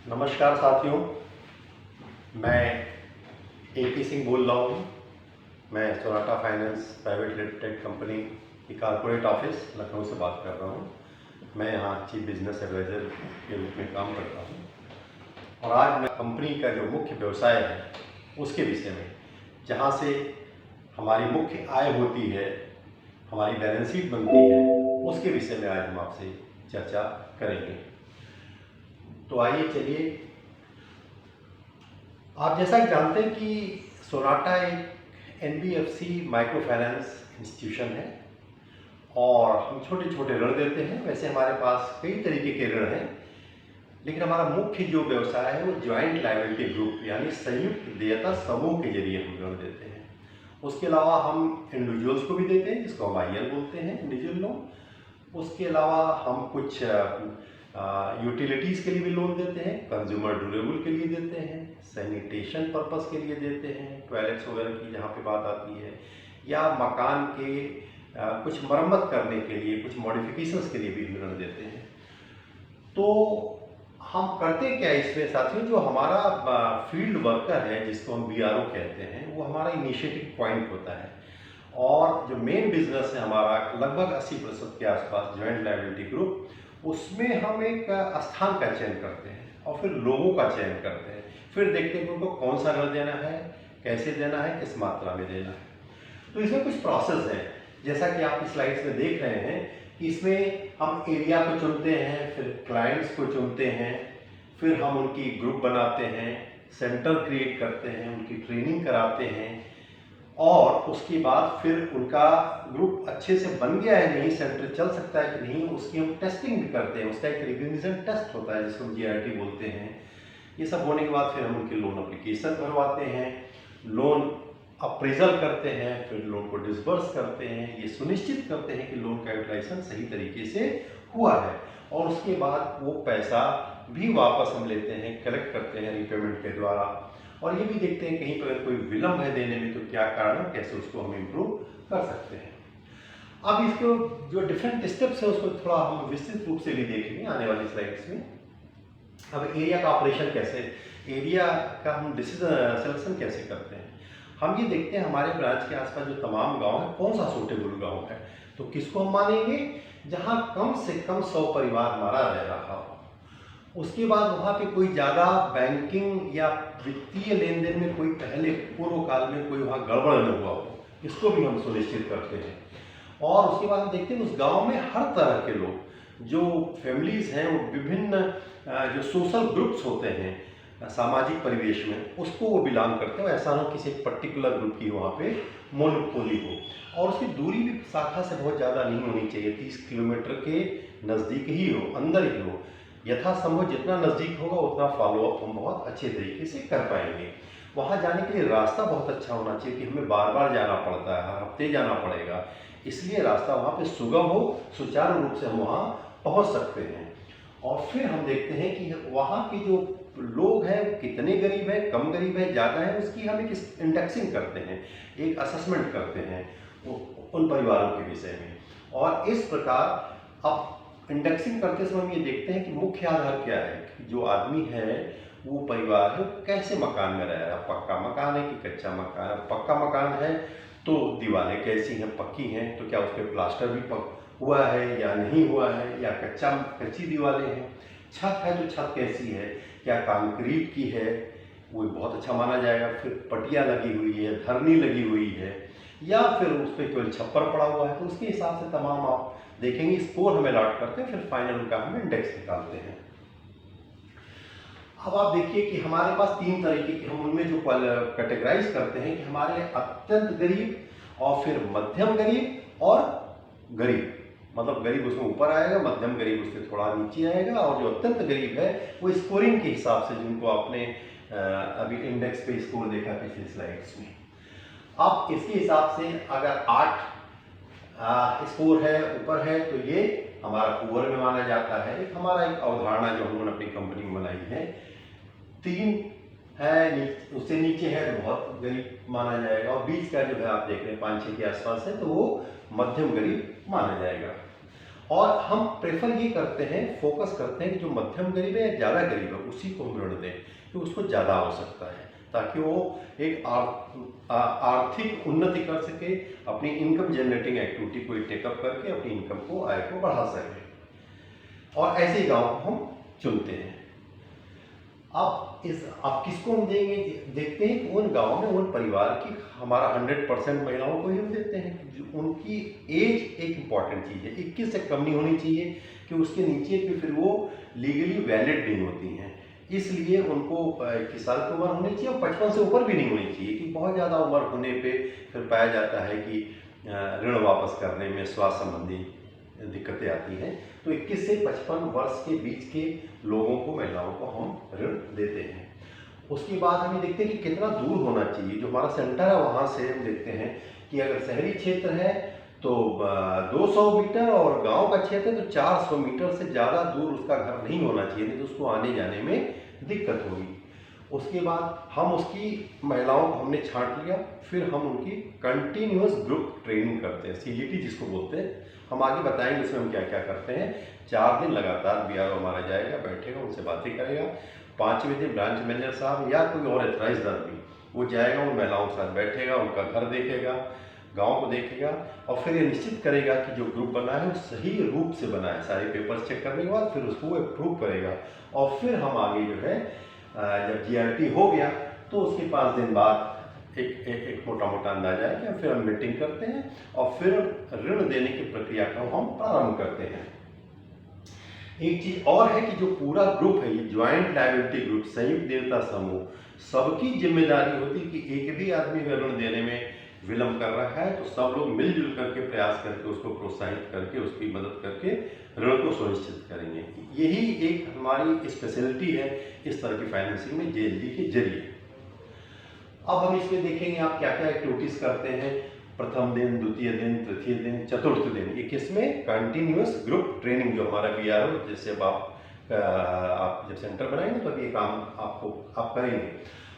नमस्कार साथियों, मैं AP सिंह बोल रहा हूँ। मैं Sonata finance private limited company की कॉर्पोरेट ऑफिस लखनऊ से बात कर रहा हूँ। मैं यहाँ चीफ बिजनेस एडवाइज़र के रूप में काम करता हूँ और आज मैं कंपनी का जो मुख्य व्यवसाय है उसके विषय में, जहाँ से हमारी मुख्य आय होती है, हमारी बैलेंस शीट बनती है, उसके विषय में आज हम आपसे चर्चा करेंगे। तो आइए चलिए, आप जैसा कि जानते हैं कि सोनाटा एक NBFC माइक्रो फाइनेंस इंस्टीट्यूशन है और हम छोटे छोटे ऋण देते हैं। वैसे हमारे पास कई तरीके के ऋण हैं, लेकिन हमारा मुख्य जो व्यवसाय है वो जॉइंट लायबिलिटी ग्रुप यानी संयुक्त देयता समूह के जरिए हम ऋण देते हैं। उसके अलावा हम इंडिविजुअल्स को भी देते हैं, जिसको हम IL बोलते हैं, इंडिविजुअल लोन। उसके अलावा हम कुछ यूटिलिटीज़ के लिए भी लोन देते हैं, कंज्यूमर ड्यूरेबल के लिए देते हैं, सैनिटेशन पर्पस के लिए देते हैं, टॉयलेट्स वगैरह की जहाँ पे बात आती है, या मकान के कुछ मरम्मत करने के लिए, कुछ मॉडिफिकेशंस के लिए भी ऋण देते हैं। तो हम करते क्या इसमें साथियों, जो हमारा फील्ड वर्कर है जिसको हम BRO कहते हैं, वो हमारा इनिशिएटिव पॉइंट होता है। और जो मेन बिजनेस है हमारा लगभग 80% के आसपास जॉइंट लायबिलिटी ग्रुप, उसमें हम एक स्थान का चयन करते हैं और फिर लोगों का चयन करते हैं। फिर देखते हैं कि उनको कौन सा ऋण देना है, कैसे देना है, किस मात्रा में देना है। तो इसमें कुछ प्रोसेस है, जैसा कि आप इस स्लाइड्स में देख रहे हैं कि इसमें हम एरिया को चुनते हैं, फिर क्लाइंट्स को चुनते हैं, फिर हम उनकी ग्रुप बनाते हैं, सेंटर क्रिएट करते हैं, उनकी ट्रेनिंग कराते हैं और उसके बाद फिर उनका ग्रुप अच्छे से बन गया है नहीं, सेंटर चल सकता है कि नहीं, उसकी हम टेस्टिंग भी करते हैं। उसका एक रिकग्निशन टेस्ट होता है जिसको हम GRT बोलते हैं। ये सब होने के बाद फिर हम उनके लोन एप्लीकेशन भरवाते हैं, लोन अप्रेजल करते हैं, फिर लोन को डिसबर्स करते हैं, ये सुनिश्चित करते हैं कि लोन का यूटिलाइजेशन सही तरीके से हुआ है और उसके बाद वो पैसा भी वापस हम लेते हैं, कलेक्ट करते हैं रिपेमेंट के द्वारा। और ये भी देखते हैं कहीं पर अगर कोई विलंब है देने में तो क्या कारण है, कैसे उसको हम इम्प्रूव कर सकते हैं। अब इसको जो डिफरेंट स्टेप्स है उसको थोड़ा हम विस्तृत रूप से भी देखेंगे आने वाली स्लाइड्स में। अब एरिया का ऑपरेशन कैसे, एरिया का हम डिसीजन सिलेक्शन कैसे करते हैं। हम ये देखते हैं हमारे ब्रांच के आसपास जो तमाम गांव है, कौन सा सूटेबल गांव है, तो किसको हम मानेंगे, जहां कम से कम 100 परिवार हमारा रह रहा हो। उसके बाद वहाँ पे कोई ज़्यादा बैंकिंग या वित्तीय लेन देन में कोई पहले पूर्व काल में कोई वहाँ गड़बड़ न हुआ हो, इसको भी हम सुनिश्चित करते हैं। और उसके बाद हम देखते हैं उस गांव में हर तरह के लोग, जो फैमिलीज़ हैं, वो विभिन्न जो सोशल ग्रुप्स होते हैं सामाजिक परिवेश में, उसको वो बिलोंग करते हो। ऐसा ना किसी एक पर्टिकुलर ग्रुप की वहाँ पे मोनोपोली हो और उसकी दूरी भी शाखा से बहुत ज़्यादा नहीं होनी चाहिए, 30 किलोमीटर के नज़दीक ही हो, अंदर ही हो। यथासंभव जितना नज़दीक होगा उतना फॉलोअप हम बहुत अच्छे तरीके से कर पाएंगे। वहाँ जाने के लिए रास्ता बहुत अच्छा होना चाहिए कि हमें बार बार जाना पड़ता है, हर हफ्ते जाना पड़ेगा, इसलिए रास्ता वहाँ पे सुगम हो, सुचारू रूप से हम वहाँ पहुँच सकते हैं। और फिर हम देखते हैं कि वहाँ के जो लोग हैं वो कितने गरीब है, कम गरीब है, ज़्यादा है, उसकी हम एक इंडेक्सिंग करते हैं, एक असेसमेंट करते हैं उन परिवारों के विषय में। और इस प्रकार अब इंडेक्सिंग करते समय हम ये देखते हैं कि मुख्य आधार क्या है, कि जो आदमी है, वो परिवार है, कैसे मकान में रह रहा है, पक्का मकान है कि कच्चा मकान है। पक्का मकान है तो दीवारें कैसी हैं, पक्की हैं, तो क्या उस पर प्लास्टर भी हुआ है या नहीं हुआ है, या कच्ची दीवारें हैं। छत है तो छत कैसी है, क्या कंक्रीट की है, वो बहुत अच्छा माना जाएगा। फिर पटिया लगी हुई है, धरनी लगी हुई है, या फिर उस पर केवल छप्पर पड़ा हुआ है, तो उसके हिसाब से तमाम आप देखेंगे, स्कोर हमें अलॉट करते हैं, फिर फाइनल उनका हम इंडेक्स निकालते हैं। अब आप देखिए कि हमारे पास 3 तरीके के, हम उनमें जो कैटेगराइज करते हैं कि हमारे अत्यंत गरीब और फिर मध्यम गरीब और गरीब, मतलब गरीब उसमें ऊपर आएगा, मध्यम गरीब उससे थोड़ा नीचे आएगा, और जो अत्यंत गरीब है वो स्कोरिंग के हिसाब से, जिनको आपने अभी इंडेक्स पे स्कोर देखा पिछली स्लाइड्स में। अब इसके हिसाब से अगर 8 स्कोर है, ऊपर है, तो ये हमारा पुअर में माना जाता है। हमारा एक अवधारणा जो हम लोगों ने अपनी कंपनी में बनाई है, 3 है उससे नीचे है तो बहुत गरीब माना जाएगा, और बीच का जो है आप देख रहे हैं 5-6 के आसपास है तो वो मध्यम गरीब माना जाएगा। और हम प्रेफर ये करते हैं, फोकस करते हैं कि जो मध्यम गरीब है या ज़्यादा गरीब है उसी को हम ऋण दें, कि उसको ज़्यादा आवश्यकता है, ताकि वो एक आर्थिक उन्नति कर सके, अपनी इनकम जनरेटिंग एक्टिविटी को टेकअप करके अपनी इनकम को, आय को बढ़ा सके। और ऐसे ही गाँव को हम चुनते हैं। अब किसको हम देंगे, देखते हैं कि उन गाँव में उन परिवार की, हमारा 100% महिलाओं को ही हम देते हैं। जो उनकी एज एक इम्पॉर्टेंट चीज़ है, 21 से कम नहीं होनी चाहिए, कि उसके नीचे भी फिर वो लीगली वैलिड नहीं होती हैं। इसलिए उनको 21 साल की उम्र होनी चाहिए और 55 से ऊपर भी नहीं होनी चाहिए, कि बहुत ज़्यादा उम्र होने पे फिर पाया जाता है कि ऋण वापस करने में स्वास्थ्य संबंधी दिक्कतें आती हैं। तो 21 से 55 वर्ष के बीच के लोगों को, महिलाओं को हम ऋण देते हैं। उसके बाद हम ये देखते हैं कि कितना दूर होना चाहिए। जो हमारा सेंटर है वहाँ से हम देखते हैं कि अगर शहरी क्षेत्र है तो 200 मीटर और गांव का क्षेत्र है तो 400 मीटर से ज़्यादा दूर उसका घर नहीं होना चाहिए, नहीं तो उसको आने जाने में दिक्कत होगी। उसके बाद हम उसकी महिलाओं को हमने छांट लिया, फिर हम उनकी कंटिन्यूअस ग्रुप ट्रेनिंग करते हैं, CGT जिसको बोलते हैं। हम आगे बताएंगे इसमें हम क्या क्या करते हैं। 4 दिन लगातार BRO हमारा जाएगा, बैठेगा, उनसे बातें करेगा। 5वें दिन ब्रांच मैनेजर साहब या कोई और एथराइज्ड आदमी वो जाएगा, उन महिलाओं के साथ बैठेगा, उनका घर देखेगा, गांव को देखेगा, और फिर ये निश्चित करेगा कि जो ग्रुप बना है वो सही रूप से बना है। सारे पेपर्स चेक करने के बाद फिर उसको अप्रूव करेगा, और फिर हम आगे जो है जब GRT हो गया तो उसके 5 दिन बाद एक मोटा मोटा अंदाजा है कि फिर हम मीटिंग करते हैं और फिर ऋण देने की प्रक्रिया को हम प्रारंभ करते हैं। एक चीज और है कि जो पूरा ग्रुप है, ये ज्वाइंट लायबिलिटी ग्रुप, संयुक्त देयता समूह, सबकी जिम्मेदारी होती है कि एक भी आदमी अगर ऋण देने में विलंब कर रहा है तो सब लोग मिलजुल करके प्रयास करके उसको प्रोत्साहित करके उसकी मदद करके ऋण को सुनिश्चित करेंगे। यही एक हमारी स्पेशलिटी है इस तरह की फाइनेंसिंग में JLG के जरिए। अब हम इसमें देखेंगे आप क्या क्या एक्टिविटीज करते हैं। प्रथम दिन, द्वितीय दिन, तृतीय दिन, चतुर्थ दिन, ये किसमें, कंटिन्यूअस ग्रुप ट्रेनिंग जो हमारा BRO, जैसे अब आप जब सेंटर बनाएंगे तो ये काम आप करेंगे।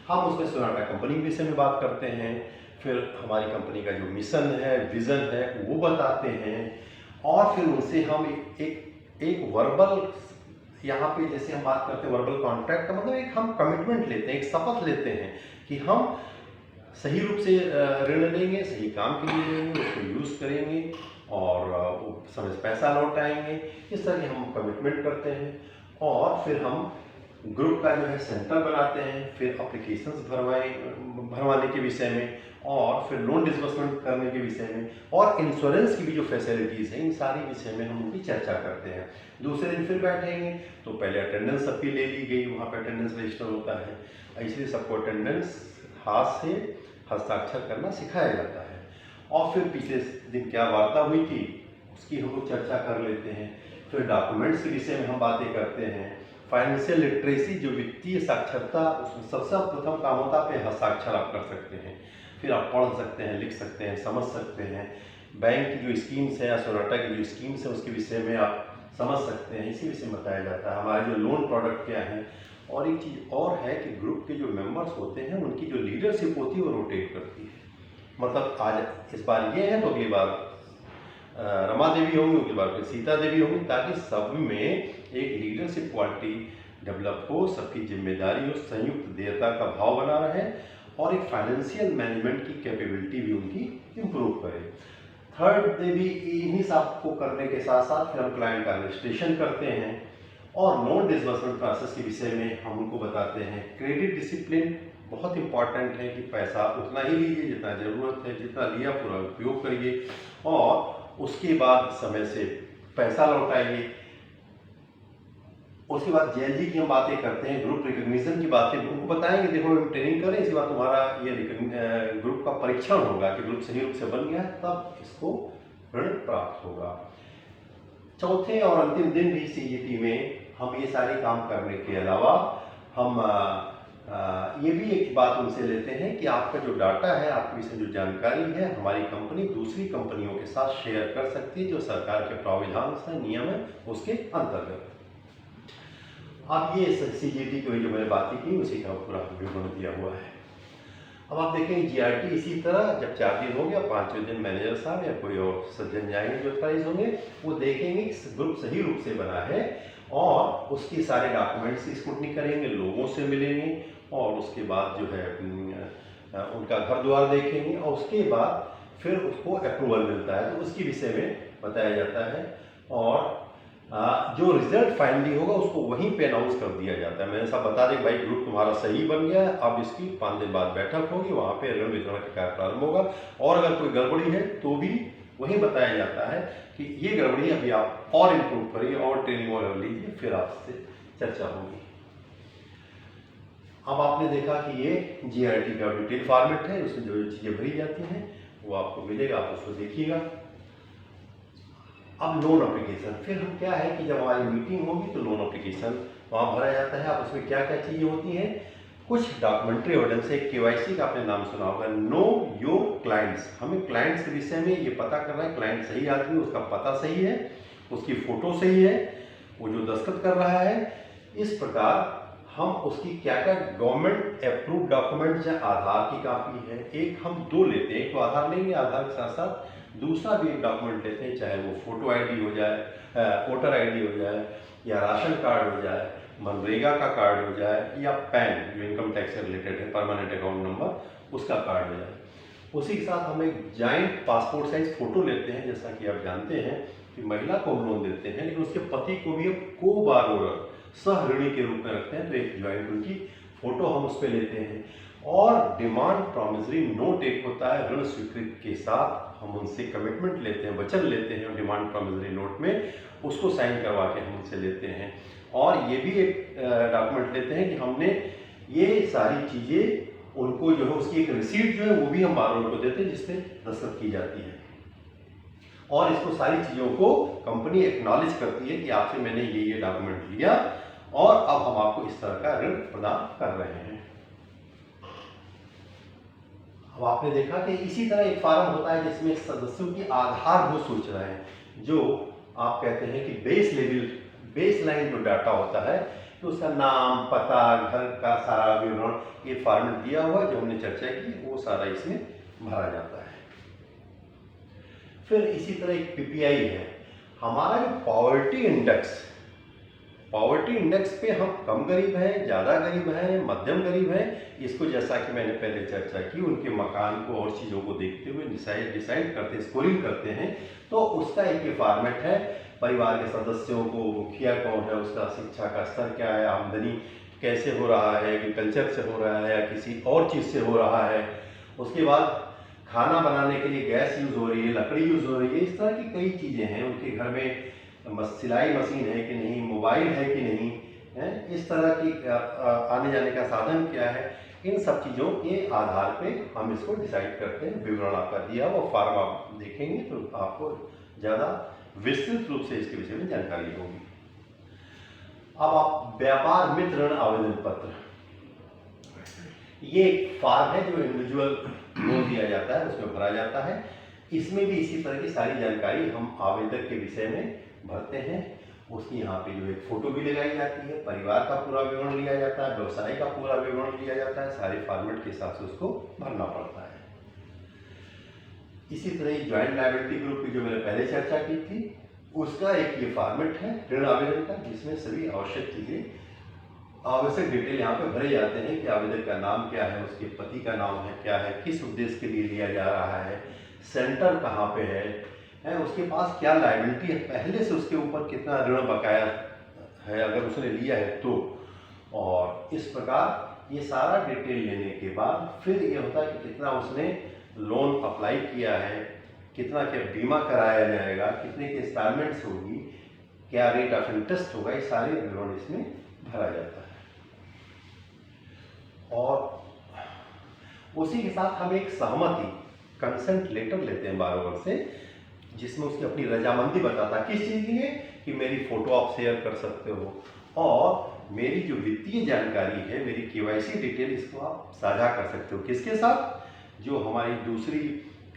हम उसमें सोनाटा कंपनी के विषय में बात करते हैं, फिर हमारी कंपनी का जो मिशन है, विजन है वो बताते हैं, और फिर उनसे हम एक वर्बल, यहाँ पे जैसे हम बात करते हैं वर्बल कॉन्ट्रैक्ट का मतलब एक हम कमिटमेंट लेते हैं, एक शपथ लेते हैं कि हम सही रूप से ऋण लेंगे, सही काम के लिए लेंगे, उसको यूज़ करेंगे और समय से पैसा लौटाएंगे। इस तरह के हम कमिटमेंट करते हैं, और फिर हम ग्रुप का जो है सेंटर बनाते हैं, फिर अप्लीकेशंस भरवाने के विषय में, और फिर लोन डिसबर्समेंट करने के विषय में, और इंश्योरेंस की भी जो फैसिलिटीज़ हैं इन सारी विषय में हम उनकी चर्चा करते हैं। दूसरे दिन फिर बैठेंगे तो पहले अटेंडेंस सबकी ले ली गई, वहाँ पर अटेंडेंस रजिस्टर होता है, इसलिए सबको अटेंडेंस हाथ से हस्ताक्षर करना सिखाया जाता है। और फिर पिछले दिन क्या वार्ता हुई थी उसकी हम लोग चर्चा कर लेते हैं। फिर डॉक्यूमेंट्स के विषय में हम बातें करते हैं। फाइनेंशियल लिटरेसी जो वित्तीय साक्षरता, उसमें सबसे प्रथम काम होता है पे हस्ताक्षर आप कर सकते हैं, फिर आप पढ़ सकते हैं, लिख सकते हैं, समझ सकते हैं। बैंक की जो स्कीम्स है या सोनाटा की जो स्कीम्स है उसके विषय में आप समझ सकते हैं, इसी विषय में बताया जाता है। हमारे जो लोन प्रोडक्ट क्या है, और एक चीज़ और है कि ग्रुप के जो मेंबर्स होते हैं उनकी जो लीडरशिप होती है वो रोटेट करती है। मतलब आज इस बार ये है तो अगली बार रमा देवी होंगी, अगली बार फिर सीता देवी होंगी, ताकि सब में एक लीडरशिप क्वालिटी डेवलप हो, सबकी जिम्मेदारी हो, संयुक्त देयता का भाव बना रहे, और एक फाइनेंशियल मैनेजमेंट की कैपेबिलिटी भी उनकी इम्प्रूव करे। थर्ड डे भी इन्हीं सब को करने के साथ साथ फिर हम क्लाइंट का रजिस्ट्रेशन करते हैं, और लोन डिसबर्समेंट प्रोसेस के विषय में हम उनको बताते हैं। क्रेडिट डिसिप्लिन बहुत इंपॉर्टेंट है कि पैसा उतना ही लीजिए जितना ज़रूरत है, जितना लिया पूरा उपयोग करिए, और उसके बाद समय से पैसा लौटाइए। उसके बाद JLG की हम बातें करते हैं, ग्रुप रिकग्निशन की बातें उनको बताएंगे, देखो हम ट्रेनिंग करें, इसके बाद तुम्हारा ये ग्रुप का परीक्षण होगा कि ग्रुप सही रूप से बन गया है, तब इसको ऋण प्राप्त होगा। चौथे और अंतिम दिन भी CGT में हम ये सारे काम करने के अलावा हम ये भी एक बात उनसे लेते हैं कि आपका जो डाटा है, आपकी विषय जो जानकारी है, हमारी कंपनी दूसरी कंपनियों के साथ शेयर कर सकती है जो सरकार के प्राविधान से नियम है उसके अंतर्गत। अब ये CGT की जो मैंने बातें की उसी का पूरा विवरण दिया हुआ है। अब आप देखेंगे जीआरटी इसी तरह जब 4 दिन हो गया, 5वें दिन मैनेजर साहब या कोई और सज्जन जाएंगे जो अथॉराइज होंगे, वो देखेंगे कि ग्रुप सही रूप से बना है और उसके सारे डॉक्यूमेंट्स की स्क्रूटनी करेंगे, लोगों से मिलेंगे और उसके बाद जो है उनका घर द्वार देखेंगे और उसके बाद फिर उसको अप्रूवल मिलता है तो उसके विषय में बताया जाता है और जो रिजल्ट फाइनली होगा उसको वहीं पे अनाउंस कर दिया जाता है। मैंने साहब बता दें भाई ग्रुप तुम्हारा सही बन गया है, अब इसकी 5 दिन बाद बैठक होगी, वहाँ पे ऋण वितरण का कार्य प्रारंभ होगा और अगर कोई गड़बड़ी है तो भी वहीं बताया जाता है कि ये गड़बड़ी अभी आप और इम्प्रूव करिए और ट्रेनिंग और लीजिए, फिर आपसे चर्चा होगी। अब आपने देखा कि ये जीआरटी का डिटेल फॉर्मेट है, उसमें जो चीज़ें भरी जाती हैं वो आपको मिलेगा, आप उसको देखिएगा। अब लोन एप्लीकेशन, फिर हम क्या है कि जब हमारी मीटिंग होगी तो लोन एप्लीकेशन वहाँ भरा जाता है। अब उसमें क्या क्या चीज़ें होती हैं, कुछ डॉक्यूमेंट्री एविडेंस है, केवाईसी का आपने नाम सुना होगा, नो योर क्लाइंट्स, हमें क्लाइंट्स के विषय में ये पता करना है क्लाइंट सही आदमी, उसका पता सही है, उसकी फ़ोटो सही है, वो जो दस्तखत कर रहा है। इस प्रकार हम उसकी क्या क्या गवर्नमेंट अप्रूव डॉक्यूमेंट या आधार की कॉपी है, एक हम 2 लेते हैं, एक तो आधार लेंगे, आधार के साथ साथ दूसरा भी एक डॉक्यूमेंट लेते हैं, चाहे वो फोटो आईडी हो जाए, वोटर आईडी हो जाए या राशन कार्ड हो जाए, मनरेगा का कार्ड हो जाए या पैन जो इनकम टैक्स से रिलेटेड है, परमानेंट अकाउंट नंबर, उसका कार्ड हो जाए। उसी के साथ हम एक जॉइंट पासपोर्ट साइज फोटो लेते हैं। जैसा कि आप जानते हैं कि महिला को हम लोन देते हैं लेकिन उसके पति को भी अब को-बारोबर सह ऋणी के रूप में रखते हैं, तो एक जॉइंट उनकी फोटो हम उस पर लेते हैं। और डिमांड प्रॉमिसरी नोट एक होता है, ऋण स्वीकृत के साथ हम उनसे कमिटमेंट लेते हैं, वचन लेते हैं डिमांड प्रॉमिसरी नोट में, उसको साइन करवा के हम उनसे लेते हैं। और ये भी एक डॉक्यूमेंट लेते हैं कि हमने ये सारी चीज़ें उनको जो है उसकी एक रिसीट जो है वो भी हम बारोवर को देते हैं जिसमें दस्तखत की जाती है और इसको सारी चीज़ों को कंपनी एक्नॉलेज करती है कि आपसे मैंने ये डॉक्यूमेंट लिया और अब हम आपको इस तरह का ऋण प्रदान कर रहे हैं। अब आपने देखा कि इसी तरह एक फॉर्म होता है जिसमें सदस्यों की आधारभूत सूचनाएं, जो आप कहते हैं कि बेस लाइन जो डाटा होता है, तो उसका नाम, पता, घर का सारा विवरण, ये फॉर्मेट दिया हुआ जो हमने चर्चा की वो सारा इसमें भरा जाता है। फिर इसी तरह एक पीपीआई है, हमारा जो पॉवर्टी इंडेक्स पे हम कम गरीब हैं, ज़्यादा गरीब हैं, मध्यम गरीब हैं, इसको जैसा कि मैंने पहले चर्चा की उनके मकान को और चीज़ों को देखते हुए डिसाइड करते हैं, स्कोरिंग करते हैं। तो उसका एक ये फॉर्मेट है, परिवार के सदस्यों को, मुखिया कौन है, उसका शिक्षा का स्तर क्या है, आमदनी कैसे हो रहा है, एग्रीकल्चर से हो रहा है या किसी और चीज़ से हो रहा है, उसके बाद खाना बनाने के लिए गैस यूज़ हो रही है, लकड़ी यूज़ हो रही है, इस तरह की कई चीज़ें हैं, उनके घर में सिलाई मशीन है कि नहीं, मोबाइल है कि नहीं है, इस तरह की आने जाने का साधन क्या है, इन सब चीज़ों के आधार पे हम इसको डिसाइड करते हैं। विवरण आपका दिया वो फॉर्म आप देखेंगे तो आपको ज़्यादा विस्तृत रूप से इसके विषय में जानकारी होगी। अब आप व्यापार मित्र ऋण आवेदन पत्र, ये एक फॉर्म है जो इंडिविजुअल लोन दिया जाता है उसमें भरा जाता है। इसमें भी इसी तरह की सारी जानकारी हम आवेदक के विषय में भरते हैं। उसकी यहाँ पे जो एक फोटो भी लगाई जाती है, परिवार का पूरा विवरण लिया जाता है, व्यवसाय का पूरा विवरण लिया जाता है, सारे फॉर्मेट के हिसाब से उसको भरना पड़ता है। इसी तरह ज्वाइंट लायबिलिटी ग्रुप की जो मैंने पहले चर्चा की थी उसका एक ये फॉर्मेट है ऋण आवेदन का, जिसमें सभी आवश्यक चीज़ें, आवश्यक डिटेल यहाँ पे भरे जाते हैं कि आवेदक का नाम क्या है, उसके पति का नाम है क्या है, किस उद्देश्य के लिए लिया जा रहा है, सेंटर कहाँ पे है, उसके पास क्या लायबिलिटी है, पहले से उसके ऊपर कितना ऋण बकाया है अगर उसने लिया है तो। और इस प्रकार ये सारा डिटेल लेने के बाद फिर ये होता है कि कितना उसने लोन अप्लाई किया है, कितना क्या बीमा कराया जाएगा, कितने की इंस्टॉलमेंट्स होगी, क्या रेट ऑफ इंटरेस्ट होगा, ये सारे विवरण इसमें भरा जाता है। और उसी के साथ हम एक सहमति कंसेंट लेटर लेते हैं बारोवर से, जिसमें उसकी अपनी रजामंदी बताता है किस चीज़ के लिए, कि मेरी फ़ोटो आप शेयर कर सकते हो और मेरी जो वित्तीय जानकारी है, मेरी केवाईसी डिटेल, इसको आप साझा कर सकते हो किसके साथ, जो हमारी दूसरी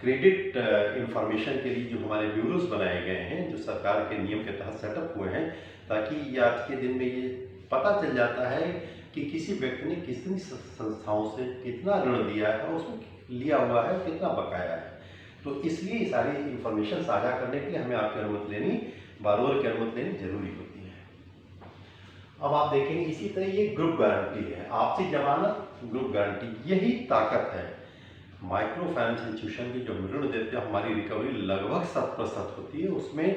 क्रेडिट इंफॉर्मेशन के लिए जो हमारे ब्यूरोज बनाए गए हैं, जो सरकार के नियम के तहत सेटअप हुए हैं, ताकि ये आज के दिन में ये पता चल जाता है कि किसी व्यक्ति ने कितनी संस्थाओं से कितना ऋण दिया है और उसमें लिया हुआ है, कितना बकाया है। तो इसलिए सारी इंफॉर्मेशन साझा करने के लिए हमें आपकी अनुमति लेनी, बारोवर की अनुमति लेनी जरूरी होती है। अब आप देखेंगे इसी तरह ये ग्रुप गारंटी है, आपसी जमानत, ग्रुप गारंटी, यही ताकत है। माइक्रो फाइनेंस इंस्टीट्यूशन की जो ऋण देते हैं हमारी रिकवरी लगभग 7% होती है, उसमें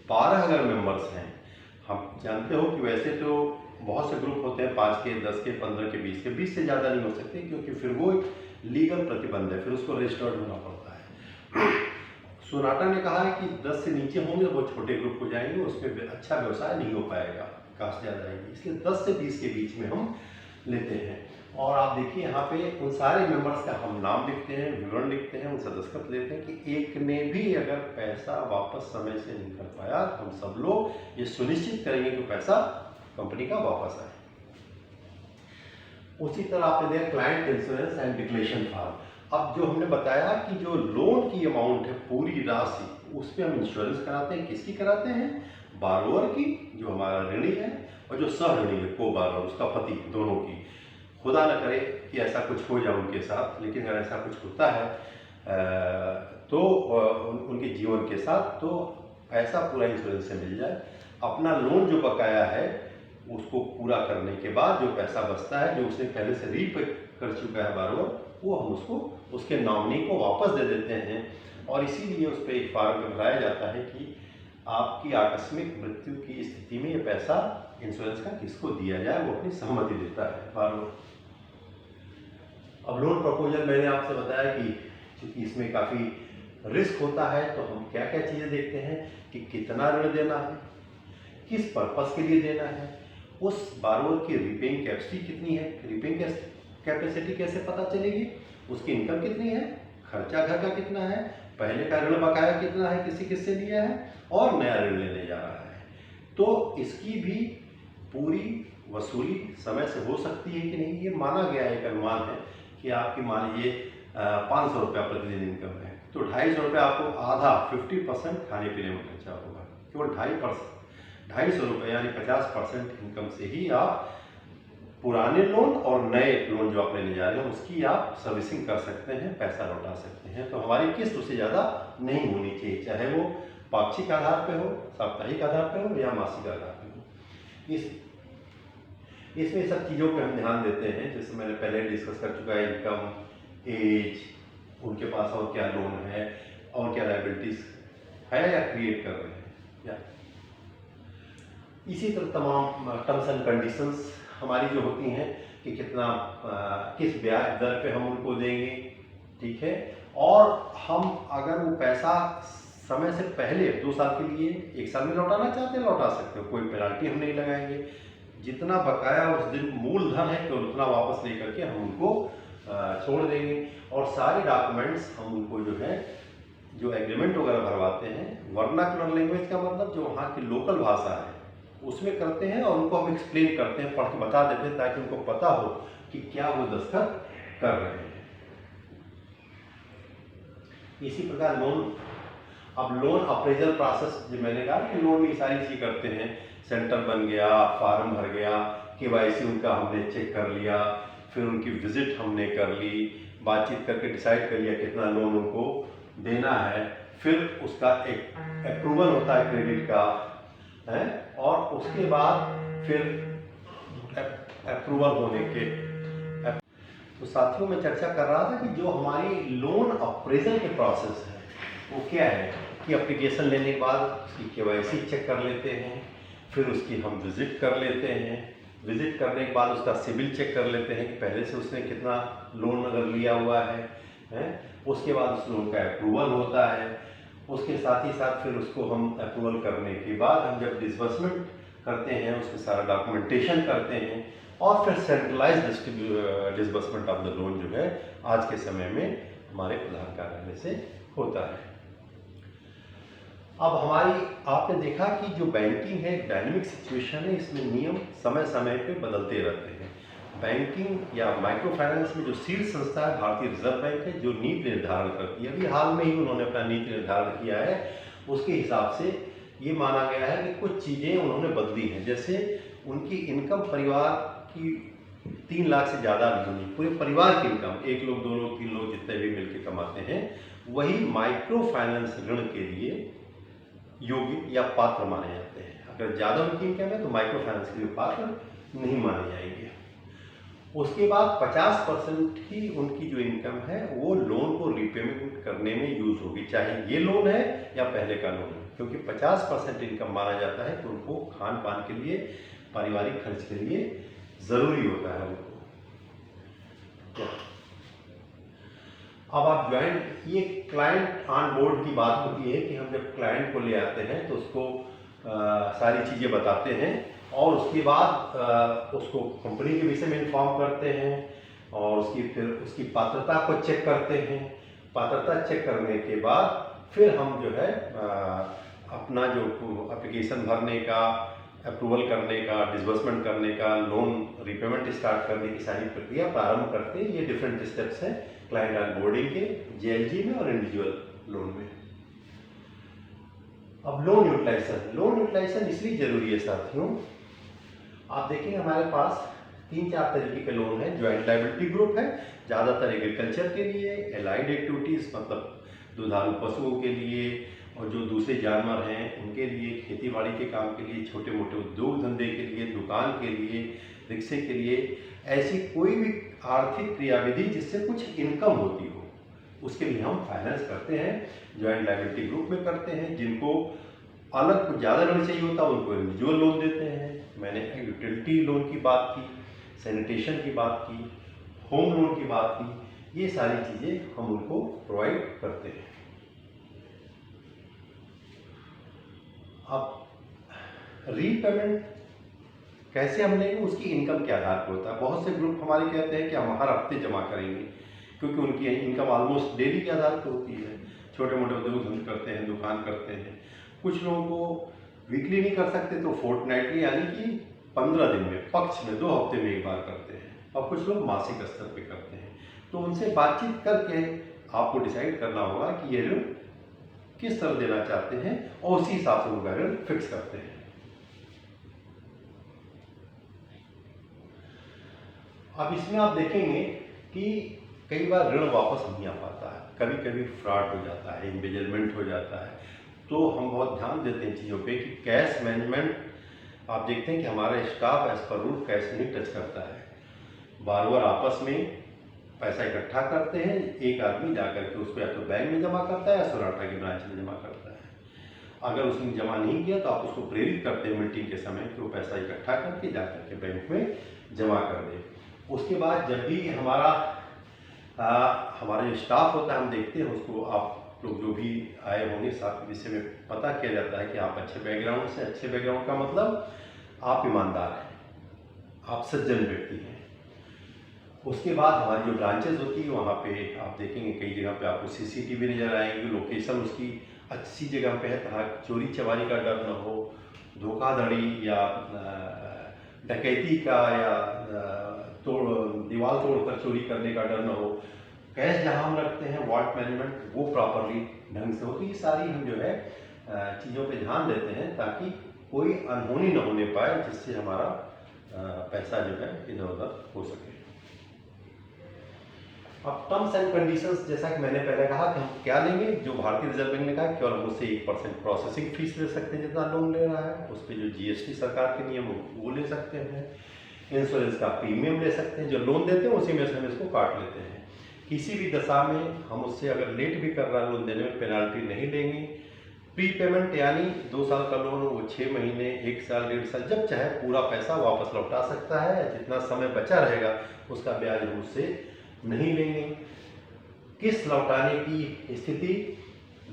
12,000 मेंबर्स हैं। हम जानते हो कि वैसे तो बहुत से ग्रुप होते हैं 5 के, 10 के, 15 के, 20 के, 20 से ज़्यादा नहीं हो सकते क्योंकि फिर वो लीगल प्रतिबंध है, फिर उसको रजिस्टर्ड होना पड़ता है। सोनाटा ने कहा है कि 10 से नीचे होंगे वो छोटे ग्रुप हो जाएंगे, उसमें अच्छा व्यवसाय नहीं हो पाएगा, कास्ट ज़्यादा आएगी, इसलिए 10 से 20 के बीच में हम लेते हैं। और आप देखिए यहाँ पे उन सारे मेंबर्स का हम नाम लिखते हैं, विवरण लिखते हैं, उनसे दस्तखत लेते हैं कि एक ने भी अगर पैसा वापस समय से नहीं कर पाया, हम सब लोग ये सुनिश्चित करेंगे कि पैसा कंपनी का वापस आए। उसी तरह आपने देखा client insurance and declaration form. अब जो हमने बताया कि जो लोन की अमाउंट है पूरी राशि, उस पर हम इंश्योरेंस कराते हैं, किसकी कराते हैं? बारोवर की, जो हमारा ऋणी है, और जो सह ऋणी है, को बारोवर, उसका पति, दोनों की। खुदा न करे कि ऐसा कुछ हो जाए उनके साथ, लेकिन अगर ऐसा कुछ होता है तो उनके जीवन के साथ, तो ऐसा पूरा इंश्योरेंस से मिल जाए। अपना लोन जो बकाया है उसको पूरा करने के बाद जो पैसा बचता है, जो उसने पहले से रीपे कर चुका है बारोवर, वो हम उसको उसके नॉमिनी को वापस दे देते हैं। और इसीलिए उस पर एक फॉर्म पे भराया जाता है कि आपकी आकस्मिक मृत्यु की स्थिति में ये पैसा इंश्योरेंस का किसको दिया जाए, वो अपनी सहमति देता है बारोवर। अब लोन प्रपोजल मैंने आपसे बताया कि चूंकि इसमें काफ़ी रिस्क होता है, तो हम क्या क्या चीज़ें देखते हैं कि कितना ऋण देना है, किस पर्पस के लिए देना है, उस बारोवर की रीपेइंग कैपेसिटी कितनी है, रीपेइंग कैपेसिटी कैसे पता चलेगी, उसकी इनकम कितनी है, खर्चा घर का कितना है, पहले का ऋण बकाया कितना है, किससे लिया है, और नया ऋण लेने जा रहा है, तो इसकी भी पूरी वसूली समय से हो सकती है कि नहीं। ये माना गया एक अनुमान है कि आपकी मान लीजिए 500 रुपया प्रतिदिन इनकम है, तो 250 रुपये आपको आधा 50% खाने पीने में खर्चा होगा, केवल 250 रुपये यानी 50% इनकम से ही आप पुराने लोन और नए लोन जो आप लेने जा रहे हैं उसकी आप सर्विसिंग कर सकते हैं, पैसा लौटा सकते हैं। तो हमारी किस्त उससे ज़्यादा नहीं होनी चाहिए, चाहे वो पाक्षिक आधार पे हो, साप्ताहिक आधार पे हो या मासिक आधार पे हो। इसमें सब चीज़ों पे हम ध्यान देते हैं, जैसे मैंने पहले डिस्कस कर चुका है, इनकम, एज, उनके पास और क्या लोन है और क्या लायबिलिटीज है या क्रिएट कर रहे हैं, या इसी तरह तमाम टर्म्स एंड कंडीशंस हमारी जो होती हैं कि कितना किस ब्याज दर पे हम उनको देंगे, ठीक है। और हम अगर वो पैसा समय से पहले 2 साल के लिए 1 साल में लौटाना चाहते हैं लौटा सकते हो, कोई पेनल्टी हम नहीं लगाएंगे। जितना बकाया उस दिन मूलधन है तो उतना वापस लेकर के हम उनको छोड़ देंगे। और सारे डॉक्यूमेंट्स हम उनको जो है जो एग्रीमेंट वगैरह भरवाते हैं, वर्नाकुलर लैंग्वेज का मतलब जो वहाँ की लोकल भाषा है उसमें करते हैं, और उनको हम एक्सप्लेन करते हैं, पढ़ के बता देते हैं ताकि उनको पता हो कि क्या वो दस्तखत कर रहे हैं। इसी प्रकार लोन अप्रेजल प्रोसेस, जो मैंने कहा कि लोन में सारी चीज़ करते हैं, सेंटर बन गया, फार्म भर गया, KYC उनका हमने चेक कर लिया, फिर उनकी विजिट हमने कर ली, बातचीत करके डिसाइड कर लिया कितना लोन उनको देना है, फिर उसका एक अप्रूवल होता है क्रेडिट का है, और उसके बाद फिर अप्रूवल होने के। तो साथियों मैं चर्चा कर रहा था कि जो हमारी लोन अप्रेजल के प्रोसेस है वो क्या है कि एप्लीकेशन लेने के बाद उसकी KYC चेक कर लेते हैं, फिर उसकी हम विजिट कर लेते हैं, विजिट करने के बाद उसका सिबिल चेक कर लेते हैं कि पहले से उसने कितना लोन अगर लिया हुआ है, उसके बाद उस लोन का अप्रूवल होता है। उसके साथ ही साथ फिर उसको हम अप्रूवल करने के बाद हम जब डिसबर्समेंट करते हैं उसमें सारा डॉक्यूमेंटेशन करते हैं, और फिर centralise disbursement of the loan जो है आज के समय में हमारे प्रधान कार्यालय से होता है। अब आपने देखा कि जो बैंकिंग है एक डायनेमिक सिचुएशन है, इसमें नियम समय समय पे बदलते रहते हैं। बैंकिंग या माइक्रो फाइनेंस में जो शीर्ष संस्था है भारतीय रिजर्व बैंक है, जो नीति निर्धारण करती है। अभी हाल में ही उन्होंने अपना नीति निर्धारण किया है, उसके हिसाब से ये माना गया है कि कुछ चीज़ें उन्होंने बदली हैं। जैसे उनकी इनकम परिवार की 3 लाख से ज़्यादा नहीं होनी, पूरे परिवार की इनकम, 1 लोग 2 लोग 3 लोग जितने भी मिलकर कमाते हैं, वही माइक्रो फाइनेंस ऋण के लिए योग्य या पात्र माने जाते हैं। अगर ज़्यादा उनकी इनकम है तो माइक्रो फाइनेंस के लिए पात्र नहीं माने जाएंगे। उसके बाद 50% ही उनकी जो इनकम है वो लोन को रिपेमेंट करने में यूज होगी, चाहे ये लोन है या पहले का लोन है, क्योंकि 50% इनकम माना जाता है तो उनको खान पान के लिए, पारिवारिक खर्च के लिए जरूरी होता है उनको। अब आप ज्वाइंट, ये क्लाइंट ऑन बोर्ड की बात होती है कि हम जब क्लाइंट को ले आते हैं तो उसको सारी चीज़ें बताते हैं और उसके बाद उसको कंपनी के विषय में इन्फॉर्म करते हैं और फिर उसकी पात्रता को चेक करते हैं। पात्रता चेक करने के बाद फिर हम जो है अपना जो एप्लीकेशन भरने का, अप्रूवल करने का, डिसबर्समेंट करने का, लोन रिपेमेंट स्टार्ट करने की सारी प्रक्रिया प्रारंभ करते हैं। ये डिफरेंट स्टेप्स हैं क्लाइंट ऑन बोर्डिंग के, जेएलजी में और इंडिविजुअल लोन में। अब लोन यूटिलाइजेशन इसलिए जरूरी है साथियों, आप देखेंगे हमारे पास 3-4 तरीके के लोन हैं। ज्वाइंट लायबिलिटी ग्रुप है, ज़्यादातर एग्रीकल्चर के लिए, एलाइड एक्टिविटीज़ मतलब दुधारू पशुओं के लिए और जो दूसरे जानवर हैं उनके लिए, खेती बाड़ी के काम के लिए, छोटे मोटे उद्योग धंधे के लिए, दुकान के लिए, रिक्शे के लिए, ऐसी कोई भी आर्थिक क्रियाविधि जिससे कुछ इनकम होती हो उसके लिए हम फाइनेंस करते हैं, ज्वाइंट लायबिलिटी ग्रुप में करते हैं। जिनको अलग कुछ ज़्यादा ऋण चाहिए होता है उनको इंडिविजुअल लोन देते हैं। मैंने यूटिलिटी लोन की बात की, सैनिटेशन की बात की, होम लोन की बात की, ये सारी चीज़ें हम उनको प्रोवाइड करते हैं। अब रीपेमेंट कैसे हम लेंगे, उसकी इनकम के आधार पर होता है। बहुत से ग्रुप हमारे कहते हैं कि हम हर हफ्ते जमा करेंगे, क्योंकि उनकी इनकम ऑलमोस्ट डेली के आधार पर होती है। छोटे मोटे उद्योग धंधे करते हैं, दुकान करते हैं। कुछ लोगों को वीकली नहीं कर सकते तो फोर्टनाइटली यानी कि 15 दिन में, पक्ष में 2 हफ्ते में एक बार करते हैं, और कुछ लोग मासिक स्तर पे करते हैं। तो उनसे बातचीत करके आपको डिसाइड करना होगा कि ये ऋण किस तरह देना चाहते हैं और उसी हिसाब से उनका ऋण फिक्स करते हैं। अब इसमें आप देखेंगे कि कई बार ऋण वापस नहीं आ पाता है, कभी कभी फ्रॉड हो जाता है, एम्बेजलमेंट हो जाता है। तो हम बहुत ध्यान देते हैं चीज़ों पे कि कैश मैनेजमेंट, आप देखते हैं कि हमारा staff as per rule cash नहीं टच करता है। बार आपस में पैसा इकट्ठा करते हैं, एक आदमी जाकर के उसको या तो बैंक में जमा करता है या सोनाटा की ब्रांच में जमा करता है। अगर उसने जमा नहीं किया तो आप उसको प्रेरित करते हैं मीटिंग के समय कि वो पैसा इकट्ठा करके जाकर के बैंक में जमा कर दे। उसके बाद जब भी हमारा जो स्टाफ होता है हम देखते हैं उसको, आप लोग जो भी आए होंगे साथ विषय में पता किया जाता है कि आप अच्छे बैकग्राउंड से, अच्छे बैकग्राउंड का मतलब आप ईमानदार हैं, आप सज्जन व्यक्ति हैं। उसके बाद हमारी जो ब्रांचेज होती है वहाँ पे आप देखेंगे कई जगह पे आपको सीसीटीवी नज़र आएंगे, लोकेशन उसकी अच्छी जगह पे है, कहाँ चोरी चमारी का डर न हो, धोखाधड़ी या डकैती का या दीवार तोड़कर चोरी करने का डर न हो। कैश जहाँ हम रखते हैं, वॉल्ट मैनेजमेंट वो प्रॉपरली ढंग से होती है। सारी हम जो है चीज़ों पे ध्यान देते हैं ताकि कोई अनहोनी न होने पाए, जिससे हमारा पैसा जो है इधर उधर हो सके। अब टर्म्स एंड कंडीशंस, जैसा कि मैंने पहले कहा कि हम क्या लेंगे, जो भारतीय रिजर्व बैंक ने कहा कि और मुझसे 1% प्रोसेसिंग फीस ले सकते हैं जितना लोन ले रहा है, उस पर जो जीएसटी सरकार के नियम वो ले सकते हैं, इंश्योरेंस का प्रीमियम ले सकते हैं, जो लोन देते हैं उसी में से हम इसको काट लेते हैं। किसी भी दशा में हम उससे अगर लेट भी कर रहा है लोन देने में पेनाल्टी नहीं लेंगे। प्री पेमेंट यानी 2 साल का लोन हो वो 6 महीने, 1 साल, 1.5 साल, जब चाहे पूरा पैसा वापस लौटा सकता है। जितना समय बचा रहेगा उसका ब्याज हम उससे नहीं लेंगे। किस्त लौटाने की स्थिति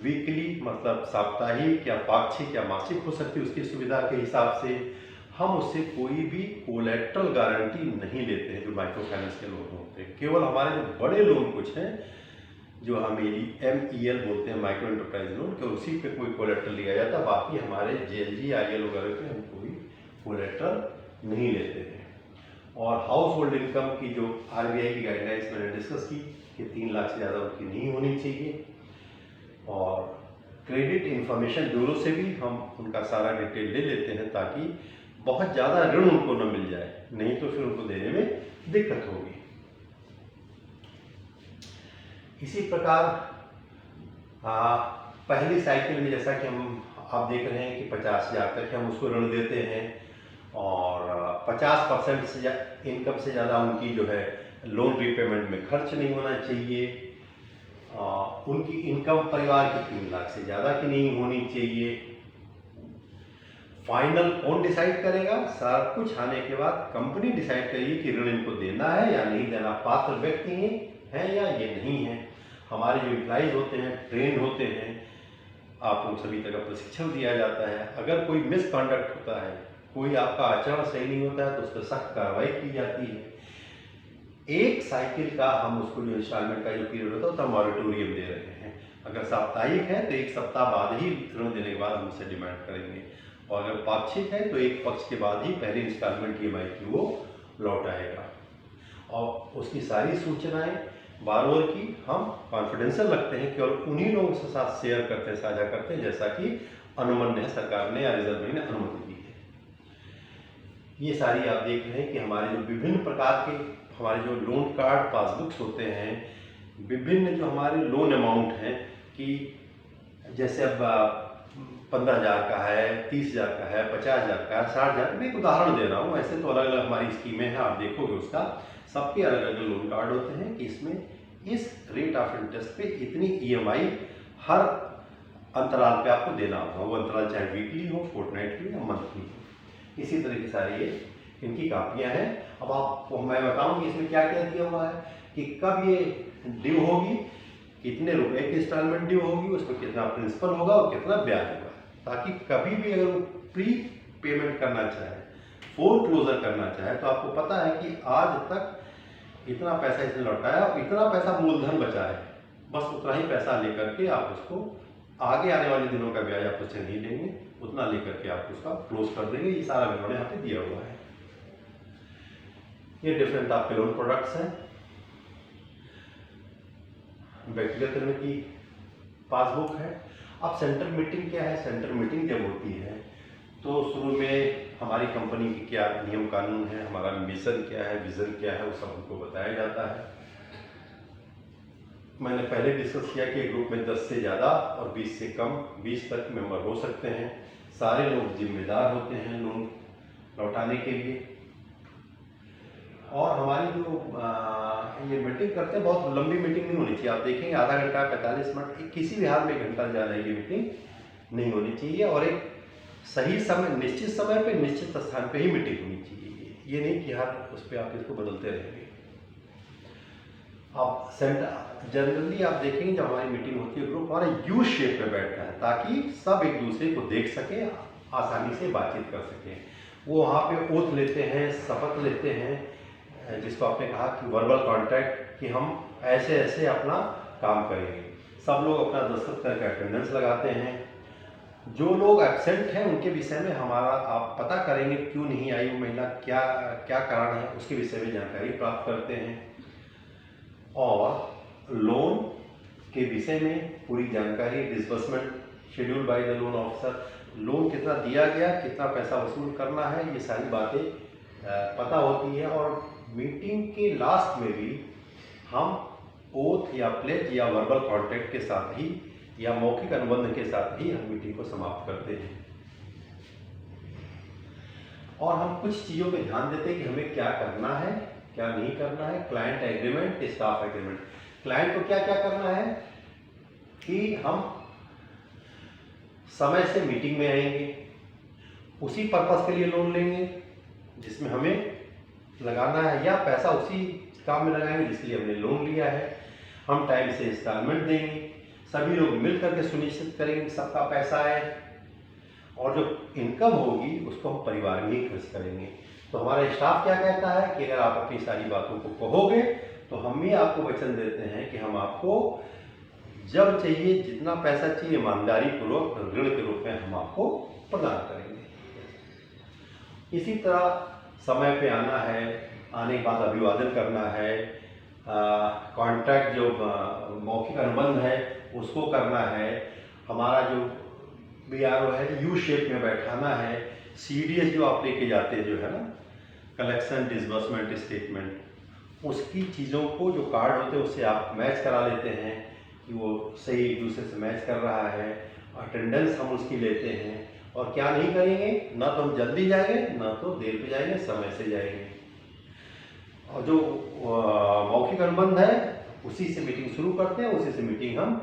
वीकली मतलब साप्ताहिक या पाक्षिक या मासिक हो सकती है, उसकी सुविधा के हिसाब से। हम उससे कोई भी कोलेट्रल गारंटी नहीं लेते हैं जो माइक्रो फाइनेंस के लोन होते हैं। केवल हमारे जो बड़े लोन कुछ हैं जो हम MEL बोलते हैं, माइक्रो एंटरप्राइज लोन, के उसी पे कोई कोलेट्रल लिया जाता है। बाकी हमारे JLG IL वगैरह पे हम कोई कोलेट्रल नहीं लेते हैं। और हाउस होल्ड इनकम की जो RBI की गाइडलाइंस मैंने डिस्कस की कि 3 लाख से ज़्यादा उनकी नहीं होनी चाहिए। और क्रेडिट इंफॉर्मेशन ब्यूरो से भी हम उनका सारा डिटेल ले लेते हैं ताकि बहुत ज़्यादा ऋण उनको न मिल जाए, नहीं तो फिर उनको देने में दिक्कत होगी। इसी प्रकार पहली साइकिल में जैसा कि आप देख रहे हैं कि 50,000 तक हम उसको ऋण देते हैं और 50% से इनकम से ज़्यादा उनकी जो है लोन रीपेमेंट में खर्च नहीं होना चाहिए। उनकी इनकम परिवार की 3 लाख से ज़्यादा की नहीं होनी चाहिए। फाइनल कौन डिसाइड करेगा? सारा कुछ आने के बाद कंपनी डिसाइड करेगी कि ऋण इनको देना है या नहीं देना, पात्र व्यक्ति हैं या ये नहीं है। हमारे जो एम्प्लॉइज होते हैं ट्रेंड होते हैं, आप उन सभी तरह का प्रशिक्षण दिया जाता है। अगर कोई मिसकंडक्ट होता है, कोई आपका आचरण सही नहीं होता है तो उस पर सख्त कार्रवाई की जाती है। एक साइकिल का हम उसको जो इंस्टॉलमेंट का जो पीरियड होता है उसका मॉरेटोरियम दे रहे हैं। अगर साप्ताहिक है तो 1 सप्ताह बाद ही ऋण देने के बाद हम उससे डिमांड करेंगे, और अगर पाक्षिक है तो 1 पक्ष के बाद ही पहली इंस्टॉलमेंट EMI की वो लौटाएगा। और उसकी सारी सूचनाएं बारोवर की हम कॉन्फिडेंशियल रखते हैं, केवल उन्हीं लोगों के साथ शेयर करते हैं, साझा करते हैं जैसा कि अनुमन्य है, सरकार ने या रिजर्व बैंक ने अनुमति दी है। ये सारी आप देख रहे हैं कि हमारे जो विभिन्न प्रकार के हमारे जो लोन कार्ड पासबुक्स होते हैं, विभिन्न जो हमारे लोन अमाउंट हैं कि जैसे अब 15,000 का है, 30,000 का है, 50,000 का है, 60,000। मैं एक उदाहरण दे रहा हूँ, ऐसे तो अलग अलग हमारी स्कीमें हैं, आप देखोगे उसका सबके अलग अलग लोन कार्ड होते हैं कि इसमें इस रेट ऑफ इंटरेस्ट पे इतनी EMI हर अंतराल पे आपको देना होगा। वो अंतराल चाहे वीकली हो, फोर्टनाइटली या मंथली हो। इसी तरह की सारी ये इनकी कापियाँ हैं। अब आपको मैं बताऊँ कि इसमें क्या क्या दिया हुआ है कि कब ये ड्यू होगी, कितने रुपए की इंस्टॉलमेंट ड्यू होगी, उसमें कितना प्रिंसिपल होगा और कितना ब्याज होगा, ताकि कभी भी अगर वो प्री पेमेंट करना चाहे, फोर क्लोजर करना चाहे, तो आपको पता है कि आज तक इतना पैसा इसने लौटाया और इतना पैसा मूलधन बचा है, बस उतना ही पैसा लेकर के आप उसको आगे आने वाले दिनों का ब्याज आप उससे नहीं लेंगे, उतना लेकर के आप उसका क्लोज कर देंगे। ये सारा विवरण यहाँ पे दिया हुआ है। ये डिफरेंट आपके लोन प्रोडक्ट्स हैं। व्यक्तिगत ऋण की पासबुक है। अब सेंटर मीटिंग क्या है? सेंटर मीटिंग जब होती है तो शुरू में हमारी कंपनी की क्या नियम कानून है, हमारा मिशन क्या है, विजन क्या है, वो सब हमको बताया जाता है। मैंने पहले डिस्कस किया कि ग्रुप में 10 से ज़्यादा और 20 से कम 20 तक मेंबर हो सकते हैं। सारे लोग जिम्मेदार होते हैं लोन लौटाने के लिए। और हमारी जो ये मीटिंग करते हैं, बहुत लंबी मीटिंग नहीं होनी चाहिए। आप देखेंगे आधा घंटा 45 मिनट, किसी भी हाल में 1 घंटा ज़्यादा ये मीटिंग नहीं होनी चाहिए, और एक सही समय, निश्चित समय पे निश्चित स्थान पे ही मीटिंग होनी चाहिए। ये नहीं कि हर उस पर आप इसको बदलते रहेंगे। आप जनरली आप देखेंगे जब हमारी मीटिंग होती है ग्रुप हमारा यू शेप में बैठता है, ताकि सब एक दूसरे को देख सकें, आसानी से बातचीत कर सकें। वो वहाँ पे ओथ लेते हैं, शपथ लेते हैं, जिसको आपने कहा कि वर्बल कॉन्ट्रैक्ट, कि हम ऐसे ऐसे अपना काम करेंगे। सब लोग अपना दस्तखत करके अटेंडेंस लगाते हैं। जो लोग एब्सेंट हैं उनके विषय में हमारा आप पता करेंगे क्यों नहीं आई वो महिला, क्या क्या कारण है, उसके विषय में जानकारी प्राप्त करते हैं। और लोन के विषय में पूरी जानकारी, disbursement schedule by the loan officer, loan कितना दिया गया, कितना पैसा वसूल करना है, ये सारी बातें पता होती है। और मीटिंग के लास्ट में भी हम ओथ या प्लेज या वर्बल कॉन्ट्रैक्ट के साथ ही या मौखिक अनुबंध के साथ ही हम मीटिंग को समाप्त करते हैं। और हम कुछ चीज़ों पे ध्यान देते हैं कि हमें क्या करना है, क्या नहीं करना है। Client agreement, staff agreement. Client को क्या क्या करना है कि हम समय से मीटिंग में आएंगे, उसी पर्पस के लिए लोन लेंगे जिसमें हमें लगाना है, या पैसा उसी काम में लगाएंगे जिसके लिए हमने लोन लिया है। हम टाइम से इंस्टॉलमेंट देंगे, सभी लोग मिल करके सुनिश्चित करेंगे कि सबका पैसा आए, और जो इनकम होगी उसको हम परिवार में ही खर्च करेंगे। तो हमारा स्टाफ क्या कहता है कि अगर आप अपनी सारी बातों को कहोगे तो हम भी आपको वचन देते हैं कि हम आपको जब चाहिए, जितना पैसा चाहिए, ईमानदारी पूर्वक ऋण के रूप में हम आपको प्रदान करेंगे। इसी तरह समय पे आना है, आने के बाद अभिवादन करना है, कॉन्ट्रैक्ट जो मौखिक अनुबंध है उसको करना है, हमारा जो BRO है यू शेप में बैठाना है, CDS जो आप लेके जाते हैं जो है ना, कलेक्शन डिसबर्समेंट स्टेटमेंट, उसकी चीज़ों को जो कार्ड होते हैं उससे आप मैच करा लेते हैं कि वो सही एक दूसरे से मैच कर रहा है। अटेंडेंस हम उसकी लेते हैं, और क्या नहीं करेंगे, ना तो हम जल्दी जाएंगे ना तो देर पे जाएंगे, समय से जाएंगे। और जो मौखिक अनुबंध है उसी से मीटिंग शुरू करते हैं, उसी से मीटिंग हम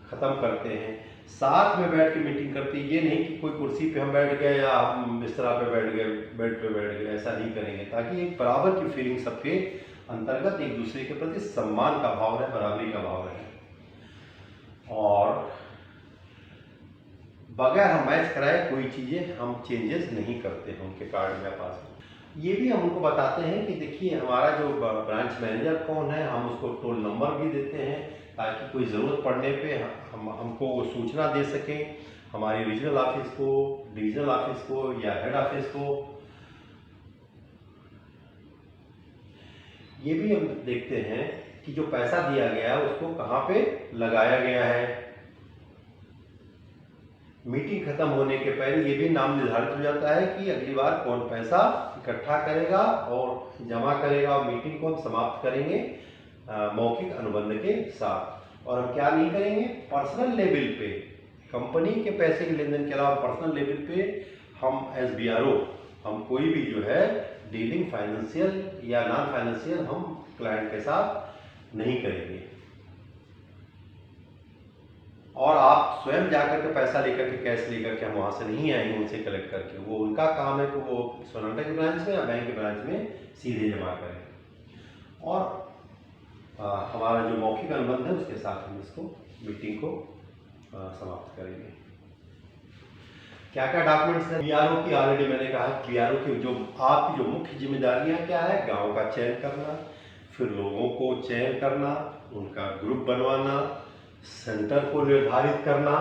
ख़त्म करते हैं। साथ में बैठ के मीटिंग करते हैं, ये नहीं कि कोई कुर्सी पे हम बैठ गए या हम बिस्तरा पे बैठ गए, बेड पे बैठ गए, ऐसा नहीं करेंगे, ताकि एक बराबर की फीलिंग सबके अंतर्गत एक दूसरे के प्रति सम्मान का भाव रहे, बराबरी का भाव रहे। और बगैर हम मैच कराए कोई चीज़ें हम चेंजेस नहीं करते हैं उनके कार्ड में पास में। ये भी हम उनको बताते हैं कि देखिए हमारा जो ब्रांच मैनेजर कौन है, हम उसको टोल नंबर भी देते हैं ताकि कोई ज़रूरत पड़ने पे हमको वो सूचना दे सकें, हमारी रीजनल ऑफिस को, डिवीजनल ऑफिस को या हेड ऑफिस को। ये भी हम देखते हैं कि जो पैसा दिया गया है उसको कहाँ पे लगाया गया है। मीटिंग खत्म होने के पहले ये भी नाम निर्धारित हो जाता है कि अगली बार कौन पैसा इकट्ठा करेगा और जमा करेगा, और मीटिंग को हम समाप्त करेंगे मौखिक अनुबंध के साथ। और हम क्या नहीं करेंगे, पर्सनल लेवल पे कंपनी के पैसे के लेन देन के अलावा पर्सनल लेवल पे हम SBRO हम कोई भी जो है डीलिंग फाइनेंशियल या नॉन फाइनेंशियल हम क्लाइंट के साथ नहीं करेंगे। और आप स्वयं जाकर के पैसा लेकर के, कैश लेकर के हम वहाँ से नहीं आएंगे उनसे कलेक्ट करके, वो उनका काम है कि वो सोनाटा के ब्रांच में या बैंक के ब्रांच में सीधे जमा करें। और हमारा जो मौखिक अनुबंध है उसके साथ हम इसको मीटिंग को समाप्त करेंगे। क्या क्या डॉक्यूमेंट्स हैं BRO की, ऑलरेडी मैंने कहा BRO की जो आपकी जो मुख्य जिम्मेदारियां क्या है, गांव का चयन करना, फिर लोगों को चयन करना, उनका ग्रुप बनवाना, सेंटर को निर्धारित करना,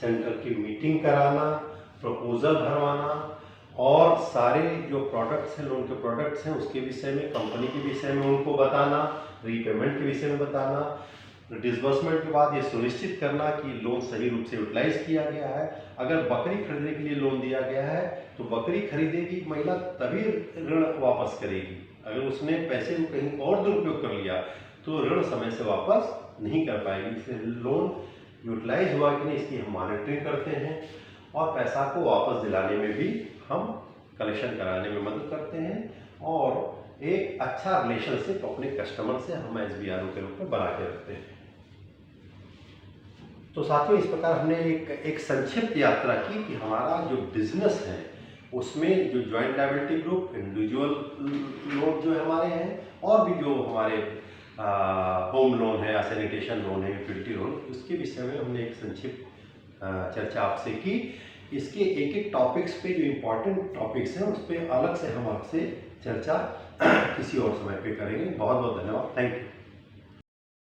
सेंटर की मीटिंग कराना, प्रपोजल भरवाना, और सारे जो प्रोडक्ट्स हैं, लोन के प्रोडक्ट्स हैं उसके विषय में, कंपनी के विषय में उनको बताना, रीपेमेंट के विषय में बताना, डिसबर्समेंट के बाद ये सुनिश्चित करना कि लोन सही रूप से यूटिलाइज किया गया है। अगर बकरी खरीदने के लिए लोन दिया गया है तो बकरी खरीदेगी महिला तभी ऋण वापस करेगी। अगर उसने पैसे को कहीं और दुरुपयोग कर लिया तो ऋण समय से वापस नहीं कर पाएगी। इसलिए लोन यूटिलाइज हुआ कि नहीं इसकी हम मॉनिटरिंग करते हैं, और पैसा को वापस दिलाने में भी हम कलेक्शन कराने में मदद करते हैं, और एक अच्छा रिलेशनशिप अपने कस्टमर से हम SBRO के रूप में बना के रखते हैं। तो साथियों, इस प्रकार हमने एक संक्षिप्त यात्रा की कि हमारा जो बिजनेस है उसमें जो joint liability group, individual loan जो हमारे हैं, और भी जो हमारे होम लोन है या सैनिटेशन लोन है, यूटिलिटी लोन, उसके विषय में हमने एक संक्षिप्त चर्चा आपसे की। इसके एक एक टॉपिक्स पे जो इम्पोर्टेंट टॉपिक्स हैं उस पर अलग से हम आपसे चर्चा किसी और समय पे करेंगे। बहुत बहुत धन्यवाद। Thank you.